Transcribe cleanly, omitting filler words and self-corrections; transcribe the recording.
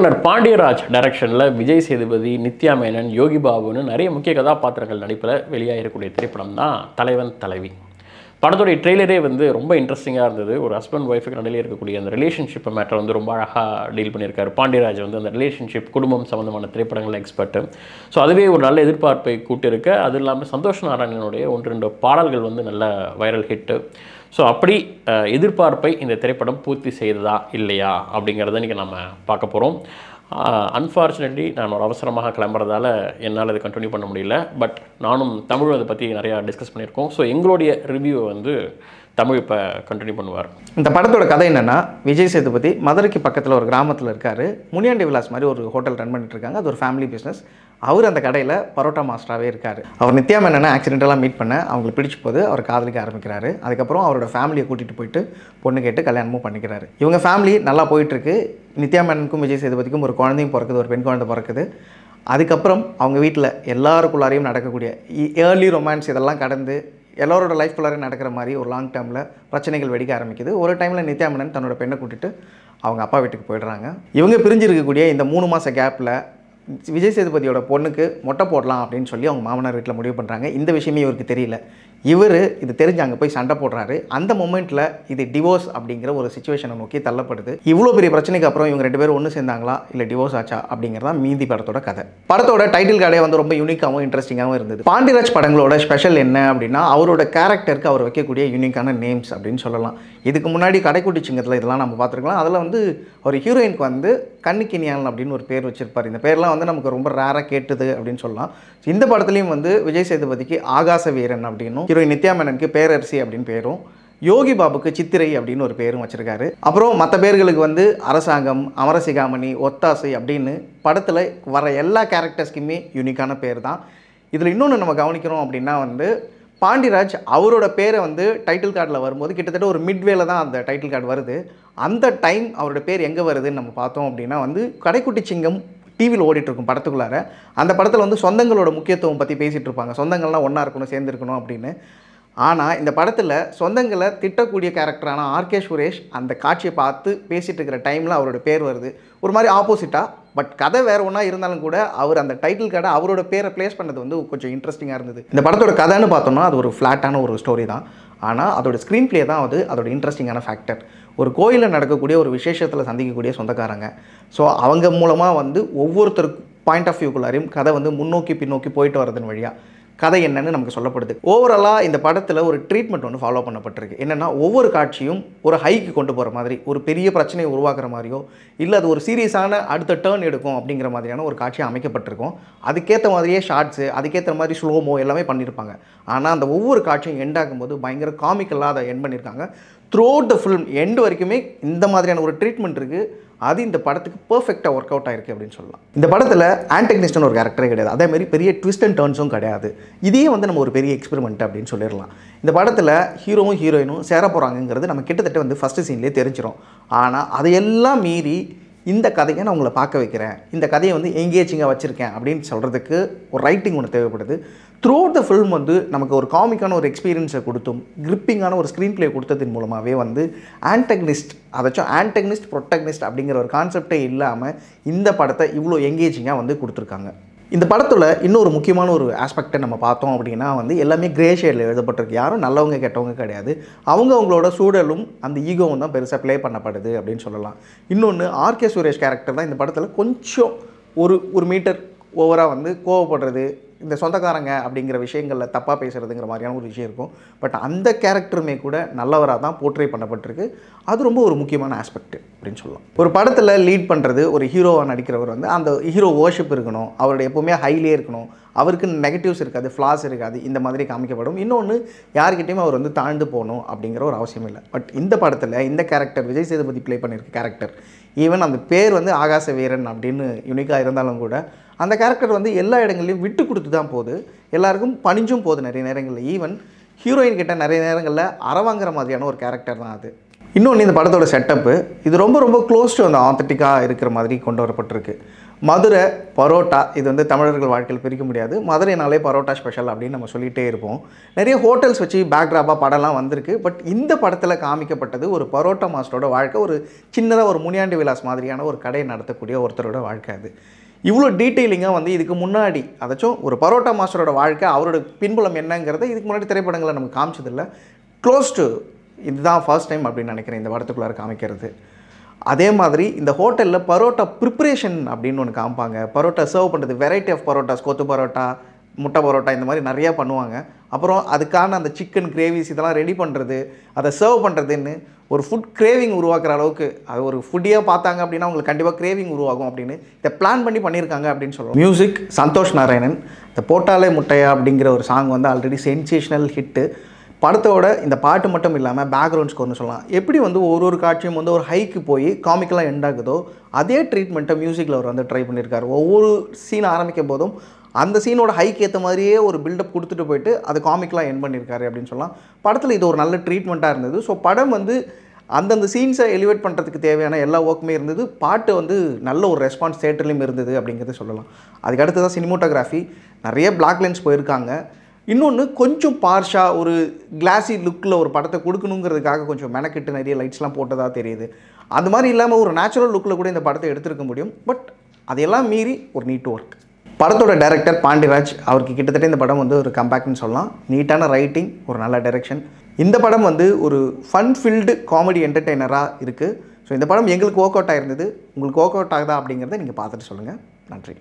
இயக்குனர் பாண்டியராஜ் டைரக்ஷனில் விஜய் சேதுபதி, நித்யா மேனன், யோகி பாபுன்னு நிறைய முக்கிய கதாபாத்திரங்கள் நடிப்பில் வெளியாகக்கூடிய திரைப்படம் தான் தலைவன் தலைவி. படத்துடைய ட்ரெய்லரே வந்து ரொம்ப இன்ட்ரெஸ்டிங்காக இருந்தது. ஒரு ஹஸ்பண்ட் ஒய்ஃபுக்கு நடுவில் இருக்கக்கூடிய அந்த ரிலேஷன்ஷிப் மேட்டர் வந்து ரொம்ப அழகாக டீல் பண்ணியிருக்காரு பாண்டியராஜ். வந்து அந்த ரிலேஷன்ஷிப், குடும்பம் சம்மந்தமான திரைப்படங்கள் எக்ஸ்பர்ட்டு. ஸோ அதுவே ஒரு நல்ல எதிர்பார்ப்பை கூட்டியிருக்க. அது இல்லாமல் சந்தோஷ் நாராயணனுடைய 1-2 பாடல்கள் வந்து நல்ல வைரல் ஹிட்டு. ஸோ அப்படி எதிர்பார்ப்பை இந்த திரைப்படம் பூர்த்தி செய்ததா இல்லையா அப்படிங்கிறத இன்றைக்கி நம்ம பார்க்க போகிறோம். அன்ஃபார்ச்சுனேட்லி நான் ஒரு அவசரமாக கிளம்புறதால என்னால் அதை கண்டினியூ பண்ண முடியல. பட் நானும் தமிழும் அதை பற்றி நிறையா டிஸ்கஸ் பண்ணியிருக்கோம். ஸோ எங்களுடைய ரிவ்யூவை வந்து தமிழ் இப்போ கண்டினியூ பண்ணுவார். இந்த படத்தோட கதை என்னென்னா, விஜய் சேதுபதி மதுரைக்கு பக்கத்தில் ஒரு கிராமத்தில் இருக்கார். முனியாண்டி விலாஸ் மாதிரி ஒரு ஹோட்டல் ரன் பண்ணிட்டு இருக்காங்க. அது ஒரு ஃபேமிலி பிஸ்னஸ். அவர் அந்த கடையில் பரோட்டா மாஸ்டராகவே இருக்கார். அவர் நித்யா மேனனை ஆக்சிடென்டெல்லாம் மீட் பண்ண அவங்களுக்கு பிடிச்சி போது அவர் காதலிக்க ஆரம்பிக்கிறாரு. அதுக்கப்புறம் அவரோட ஃபேமிலியை கூட்டிகிட்டு போயிட்டு பொண்ணு கேட்டு கல்யாணமும் பண்ணிக்கிறாரு. இவங்க ஃபேமிலி நல்லா போயிட்டுருக்கு. நித்யா மேனனுக்கும் விஜய் சேதுபதிக்கும் ஒரு குழந்தையும் பிறக்குது, ஒரு பெண் குழந்தை பிறக்குது. அதுக்கப்புறம் அவங்க வீட்டில் எல்லாருக்குள்ளாரையும் நடக்கக்கூடிய ஏர்லி ரொமான்ஸ் இதெல்லாம் கடந்து எல்லோரோட லைஃப்குள்ளாரையும் நடக்கிற மாதிரி ஒரு லாங் டேர்மில் பிரச்சனைகள் வெடிக்க ஆரம்பிக்குது. ஒரு டைமில் நித்யா மேனன் தன்னோட பெண்ணை கூட்டிட்டு அவங்க அப்பா வீட்டுக்கு போயிடுறாங்க. இவங்க பிரிஞ்சிருக்கக்கூடிய இந்த 3 மாத கேப்பில் விஜய் சேதுபதியோட பொண்ணுக்கு மொட்டை போடலாம் அப்படின்னு சொல்லி அவங்க மாமனார் வீட்டில் முடிவு பண்ணுறாங்க. இந்த விஷயமே இவருக்கு தெரியல. இவர் இது தெரிஞ்சு அங்கே போய் சண்டை போடுறாரு. அந்த மொமெண்ட்டில் இது டிவோர்ஸ் அப்படிங்கிற ஒரு சிச்சுவேஷனை நோக்கி தள்ளப்படுது. இவ்வளோ பெரிய பிரச்சனைக்கு அப்புறம் இவங்க 2 பேரும் ஒன்று சேர்ந்தாங்களா இல்லை டிவோர்ஸ் ஆச்சா அப்படிங்கிறதான் மீதி படத்தோட கதை. படத்தோட டைட்டில் கார்டே வந்து ரொம்ப யூனிக்காகவும் இன்ட்ரெஸ்டிங்காகவும் இருந்தது. பாண்டியராஜ் படங்களோட ஸ்பெஷல் என்ன அப்படின்னா, அவரோட கேரக்டருக்கு அவர் வைக்கக்கூடிய யூனிக்கான நேம்ஸ் அப்படின்னு சொல்லலாம். இதுக்கு முன்னாடி கடைக்குட்டி சிங்கத்தில் இதெல்லாம் நம்ம பார்த்துருக்கலாம். அதில் வந்து ஒரு ஹீரோயினுக்கு வந்து கண்ணுக்கினியான் அப்படின்னு ஒரு பேர் வச்சிருப்பார். இந்த பேர்லாம் வந்து நமக்கு ரொம்ப ரேராக கேட்டுது அப்படின்னு சொல்லலாம். இந்த படத்துலையும் வந்து விஜய் சேதுபதிக்கு ஆகாச வீரன் அப்படின்னும், ஹீரோயின் நித்யா மேனனுக்கு பேரரசி அப்படின்னு பேரும், யோகி பாபுக்கு சித்திரை அப்படின்னு ஒரு பேரும் வச்சுருக்காரு. அப்புறம் மற்ற பேர்களுக்கு வந்து அரசாங்கம், அமரசிகாமணி, ஒத்தாசை அப்படின்னு படத்தில் வர எல்லா கேரக்டர்ஸ்க்குமே யூனிக்கான பேர் தான். இதில் இன்னொன்று நம்ம கவனிக்கிறோம் அப்படின்னா வந்து, பாண்டியராஜ் அவரோட பேரை வந்து டைட்டில் கார்டில் வரும்போது கிட்டத்தட்ட ஒரு மிட்வேல தான் அந்த டைட்டில் கார்டு வருது. அந்த டைம் அவரோட பேர் எங்கே வருதுன்னு நம்ம பார்த்தோம் அப்படின்னா வந்து, கடைக்குட்டி சிங்கம் டிவியில் ஓடிட்டுருக்கும் படத்துக்குள்ளார. அந்த படத்தில் வந்து சொந்தங்களோட முக்கியத்துவம் பற்றி பேசிகிட்டு இருப்பாங்க. சொந்தங்கள்லாம் ஒன்றா இருக்கணும், சேர்ந்துருக்கணும் அப்படின்னு. ஆனால் இந்த படத்தில் சொந்தங்களை திட்டக்கூடிய கேரக்டரான ஆர்கே சுரேஷ் அந்த காட்சியை பார்த்து பேசிகிட்டு இருக்கிற டைமில் அவரோட பேர் வருது. ஒரு மாதிரி ஆப்போசிட்டாக. பட் கதை வேறு ஒன்றா இருந்தாலும் கூட அவர் அந்த டைட்டில் கார்டை அவரோட பேரை ப்ளேஸ் பண்ணது வந்து கொஞ்சம் இன்ட்ரெஸ்டிங்காக இருந்தது. இந்த படத்தோட கதைன்னு பார்த்தோம்னா அது ஒரு ஃப்ளாட்டான ஒரு ஸ்டோரி தான். ஆனால் அதோட ஸ்க்ரீன் ப்ளே தான் அது அதோட இன்ட்ரெஸ்டிங்கான ஃபேக்டர். ஒரு கோயிலில் நடக்கக்கூடிய ஒரு விசேஷத்தில் சந்திக்கக்கூடிய சொந்தக்காரங்க. ஸோ அவங்க மூலமாக வந்து ஒவ்வொருத்தருக்கு பாயிண்ட் ஆஃப் வியூக்குள்ளாரையும் கதை வந்து முன்னோக்கி பின்னோக்கி போயிட்டு வரதன் வழியாக கதை என்னன்னு நமக்கு சொல்லப்படுது. ஓவராலாக இந்த படத்தில் ஒரு ட்ரீட்மெண்ட் ஒன்று ஃபாலோ பண்ணப்பட்டிருக்கு. என்னென்னா, ஒவ்வொரு காட்சியும் ஒரு ஹைக்கு கொண்டு போகிற மாதிரி, ஒரு பெரிய பிரச்சனையை உருவாக்குற மாதிரியோ இல்லை அது ஒரு சீரியஸான அடுத்த டேர்ன் எடுக்கும் அப்படிங்கிற மாதிரியான ஒரு காட்சியை அமைக்கப்பட்டிருக்கும். அதுக்கேற்ற மாதிரியே ஷார்ட்ஸு, அதுக்கேற்ற மாதிரி ஸ்லோமோ எல்லாமே பண்ணியிருப்பாங்க. ஆனால் அந்த ஒவ்வொரு காட்சியும் எண்ட் ஆகும்போது பயங்கர காமிக்கலாக அதை எண்ட் பண்ணியிருக்காங்க. Through out the film end வரைக்குமே இந்த மாதிரியான ஒரு ட்ரீட்மெண்ட் இருக்குது. அது இந்த படத்துக்கு பர்ஃபெக்டாக ஒர்க் அவுட் ஆயிருக்கு அப்படின்னு சொல்லலாம். இந்த படத்தில் ஆன்டகனிஸ்ட்னு ஒரு கேரக்டரே கிடையாது. அதேமாதிரி பெரிய ட்விஸ்ட் அண்ட் டர்ன்ஸும் கிடையாது. இதே வந்து நம்ம ஒரு பெரிய எக்ஸ்பெரிமெண்ட் அப்படின்னு சொல்லிடலாம். இந்த படத்தில் ஹீரோவும் ஹீரோயினும் சேர போகிறாங்கிறது நம்ம கிட்டத்தட்ட வந்து ஃபஸ்ட்டு சீன்லேயே தெரிஞ்சிடும். ஆனால் அதையெல்லாம் மீறி இந்த கதையை நான் உங்களை பார்க்க வைக்கிறேன், இந்த கதையை வந்து எங்கேஜிங்காக வச்சுருக்கேன் அப்படின்னு சொல்கிறதுக்கு ஒரு ரைட்டிங் ஒன்று தேவைப்படுது. த்ரூ அவுட் த ஃபில்ம் வந்து நமக்கு ஒரு காமிக்கான ஒரு எக்ஸ்பீரியன்ஸை கொடுத்தும் கிரிப்பிங்கான ஒரு ஸ்க்ரீன் ப்ளே கொடுத்ததின் மூலமாகவே வந்து ஆன்டகனிஸ்ட், அதாச்சும் ஆன்டகனிஸ்ட் ப்ரொட்டகனிஸ்ட் அப்படிங்கிற ஒரு கான்செப்டே இல்லாமல் இந்த படத்தை இவ்வளோ எங்கேஜிங்காக வந்து கொடுத்துருக்காங்க. இந்த படத்தில் இன்னொரு முக்கியமான ஒரு ஆஸ்பெக்டை நம்ம பார்த்தோம் அப்படின்னா வந்து, எல்லாமே கிரே ஷேடில் எழுதப்பட்டிருக்கு. யாரும் நல்லவங்க கெட்டவங்க கிடையாது. அவங்களோட சூழலும் அந்த ஈகோவும் தான் பெருசாக ப்ளே பண்ணப்படுது அப்படின்னு சொல்லலாம். இன்னொன்று, ஆர்கே சுரேஷ் கேரக்டர் தான் இந்த படத்தில் கொஞ்சம் ஒரு மீட்டர் ஓவராக வந்து கோவப்படுறது, இந்த சொந்தக்காரங்க அப்படிங்கிற விஷயங்களில் தப்பாக பேசுகிறதுங்கிற மாதிரியான ஒரு விஷயம் இருக்கும். பட் அந்த கேரக்டருமே கூட நல்லவராக தான் போர்ட்ரே பண்ணப்பட்டிருக்கு. அது ரொம்ப ஒரு முக்கியமான ஆஸ்பெக்ட் அப்படின்னு சொல்லலாம். ஒரு படத்தில் லீட் பண்ணுறது ஒரு ஹீரோவாக நடிக்கிறவர் வந்து அந்த ஹீரோ வர்ஷிப் இருக்கணும், அவருடைய எப்போவுமே ஹைலே இருக்கணும், அவருக்கு நெகட்டிவ்ஸ் இருக்காது, ஃப்ளாஸ் இருக்காது, இந்த மாதிரி காமிக்கப்படும். இன்னொன்று, யார்கிட்டையுமே அவர் வந்து தாழ்ந்து போகணும் அப்படிங்கிற ஒரு அவசியம் இல்லை. பட் இந்த படத்தில் இந்த கேரக்டர் விஜய் சேதுபதி ப்ளே பண்ணியிருக்க கேரக்டர், ஈவன் அந்த பேர் வந்து ஆகாச வீரன் அப்படின்னு யூனிக்காக இருந்தாலும் கூட அந்த கேரக்டர் வந்து எல்லா இடங்கள்லையும் விட்டு கொடுத்து தான் போகுது. எல்லாருக்கும் பணிஞ்சும் போகுது நிறைய நேரங்களில். ஈவன் ஹீரோயின் கிட்ட நிறைய நேரங்களில் அறவாங்கிற மாதிரியான ஒரு கேரக்டர் தான் அது. இன்னொன்று இந்த படத்தோட செட்டப்பு இது ரொம்ப ரொம்ப க்ளோஸ் டு அந்த ஆத்தென்டிக்காக இருக்கிற மாதிரி கொண்டு வரப்பட்டிருக்கு. மதுரை பரோட்டா இது வந்து தமிழர்கள் வாழ்க்கையில் பிரிக்க முடியாது. மதுரைனாலே பரோட்டா ஸ்பெஷல் அப்படின்னு நம்ம சொல்லிகிட்டே இருப்போம். நிறைய ஹோட்டல்ஸ் வச்சு பேக்ராப்பாக படம்லாம் வந்திருக்கு. பட் இந்த படத்தில் காமிக்கப்பட்டது ஒரு பரோட்டா மாஸ்டரோட வாழ்க்கை. ஒரு சின்னதாக ஒரு முனியாண்டி விலாஸ் மாதிரியான ஒரு கடையை நடத்தக்கூடிய ஒருத்தரோட வாழ்க்கை. அது இவ்வளோ டீட்டெயிலிங்காக வந்து இதுக்கு முன்னாடி அதாச்சும் ஒரு பரோட்டா மாஸ்டரோட வாழ்க்கை அவரோட பின்புலம் என்னங்கிறத இதுக்கு முன்னாடி திரைப்படங்களை நமக்கு காமிச்சதில்லை. க்ளோஸ் டு இதுதான் ஃபர்ஸ்ட் டைம் அப்படின்னு நினைக்கிறேன் இந்த படத்துக்குள்ளார காமிக்கிறது. அதே மாதிரி இந்த ஹோட்டலில் பரோட்டா ப்ரிப்ரேஷன் அப்படின்னு ஒன்று காமிப்பாங்க. பரோட்டா சர்வ் பண்ணுறது, வெரைட்டி ஆஃப் பரோட்டாஸ், கொத்து பரோட்டா, முட்டை பரோட்டா, இந்த மாதிரி நிறையா பண்ணுவாங்க. அப்புறம் அதுக்கான அந்த சிக்கன் கிரேவிஸ் இதெல்லாம் ரெடி பண்ணுறது, அதை சர்வ் பண்ணுறதுன்னு ஒரு ஃபுட் கிரேவிங் உருவாக்குற அளவுக்கு அது ஒரு ஃபுட்டியாக பார்த்தாங்க அப்படின்னா அவங்களுக்கு கண்டிப்பாக கிரேவிங் உருவாகும் அப்படின்னு இதை பிளான் பண்ணி பண்ணியிருக்காங்க அப்படின்னு சொல்லுவோம். மியூசிக் சந்தோஷ் நாராயணன். இந்த போட்டாலே முட்டையா அப்படிங்கிற ஒரு சாங் வந்து ஆல்ரெடி சென்சேஷனல் ஹிட்டு. படத்தோட இந்த பாட்டு மட்டும் இல்லாமல் பேக்ரவுண்ட் ஸ்கோர்னு சொல்லலாம். எப்படி வந்து ஒரு காட்சியும் வந்து ஒரு ஹைக்கு போய் காமிக்கெலாம் எண்ட் ஆகுதோ அதே ட்ரீட்மெண்ட்டை மியூசிக்கில் அவர் வந்து ட்ரை பண்ணியிருக்காரு. ஒவ்வொரு சீன் ஆரம்பிக்கும் போதும் அந்த சீனோட ஹைக்கு ஏற்ற மாதிரியே ஒரு பில்டப் கொடுத்துட்டு போயிட்டு அது காமிக்கெலாம் எண்ட் பண்ணியிருக்காரு அப்படின்னு சொல்லலாம். படத்தில் இது ஒரு நல்ல ட்ரீட்மெண்ட்டாக இருந்தது. ஸோ படம் வந்து அந்தந்த சீன்ஸை எலிவேட் பண்ணுறதுக்கு தேவையான எல்லா ஒர்க்குமே இருந்தது. பாட்டு வந்து நல்ல ஒரு ரெஸ்பான்ஸ் தேட்டர்லேயும் இருந்தது அப்படிங்கிறத சொல்லலாம். அதுக்கு அடுத்து தான் சினிமோட்டோகிராஃபி. நிறைய பிளாக் லென்ஸ் போயிருக்காங்க. இன்னொன்று கொஞ்சம் பார்ஷாக ஒரு கிளாஸி லுக்கில் ஒரு படத்தை கொடுக்கணுங்கிறதுக்காக கொஞ்சம் மெனக்கிட்டு நிறைய லைட்ஸ்லாம் போட்டதாக தெரியுது. அது மாதிரி இல்லாமல் ஒரு நேச்சுரல் லுக்கில் கூட இந்த படத்தை எடுத்திருக்க முடியும். பட் அதையெல்லாம் மீறி ஒரு நீட் ஒர்க். படத்தோட டைரக்டர் பாண்டிராஜ், அவருக்கு கிட்டத்தட்ட இந்த படம் வந்து ஒரு கம்பேக்ட்னு சொல்லலாம். நீட்டான ரைட்டிங், ஒரு நல்ல டைரெக்ஷன். இந்த படம் வந்து ஒரு ஃபன் ஃபில்டு காமெடி என்டர்டெய்னராக இருக்குது. ஸோ இந்த படம் எங்களுக்கு ஒர்க் அவுட் ஆகிருந்தது. உங்களுக்கு ஒர்க் அவுட் ஆகுதா அப்படிங்கிறத நீங்கள் பார்த்துட்டு சொல்லுங்கள். நன்றி.